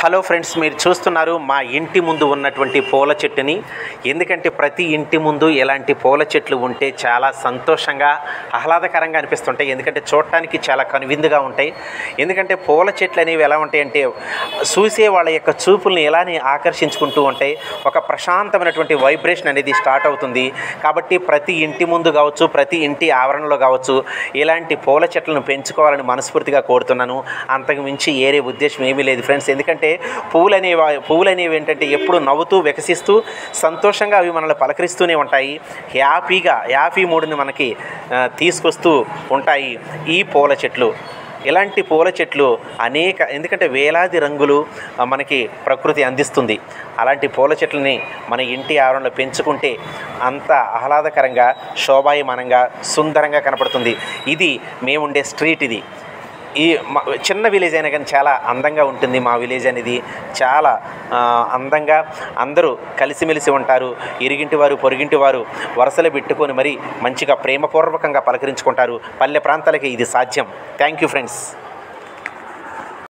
Hello friends, మీరు చూస్తున్నారు మా ఇంటి ముందు ఉన్నటువంటి పూల చెట్టుని. ఎందుకంటే ప్రతి ఇంటి ముందు ఇలాంటి పూల చెట్లు ఉంటే చాలా సంతోషంగా ఆహ్లాదకరంగా అనిపిస్తుంటాయి. ఎందుకంటే చూడటానికి చాలా కనువిందుగా ఉంటాయి. ఎందుకంటే పూల చెట్లు అనేవి ఎలా ఉంటాయంటే చూసే వాళ్ళ యొక్క చూపుల్ని ఎలానే ఆకర్షించుకుంటూ ఉంటాయి. ఒక ప్రశాంతమైనటువంటి వైబ్రేషన్ అనేది స్టార్ట్ అవుతుంది. కాబట్టి ప్రతి ఇంటి ముందు కావచ్చు, ప్రతి ఇంటి ఆవరణలో కావచ్చు, ఇలాంటి పూల చెట్లను పెంచుకోవాలని మనస్ఫూర్తిగా కోరుతున్నాను. అంతకు మించి ఏరే ఉద్దేశం ఏమీ లేదు ఫ్రెండ్స్. ఎందుకంటే పువ్వులు అనేవి ఏంటంటే ఎప్పుడు నవ్వుతూ వికసిస్తూ సంతోషంగా అవి మనల్ని పలకరిస్తూనే ఉంటాయి. హ్యాపీ మూడ్ని మనకి తీసుకొస్తూ ఉంటాయి ఈ పూల చెట్లు. ఇలాంటి పూల చెట్లు ఎందుకంటే వేలాది రంగులు మనకి ప్రకృతి అందిస్తుంది. అలాంటి పూల చెట్లని మన ఇంటి ఆవరణలో పెంచుకుంటే అంత ఆహ్లాదకరంగా, శోభాయమానంగా, సుందరంగా కనపడుతుంది. ఇది మేముండే స్ట్రీట్. ఇది ఈ చిన్న విలేజ్ అయినా కానీ చాలా అందంగా ఉంటుంది. మా విలేజ్ అనేది చాలా అందంగా అందరూ కలిసిమెలిసి ఉంటారు. ఇరిగింటి వారు, పొరుగింటి వారు వరుసలు పెట్టుకొని మరీ మంచిగా ప్రేమపూర్వకంగా పలకరించుకుంటారు. పల్లె ప్రాంతాలకి ఇది సాధ్యం. Thank you friends.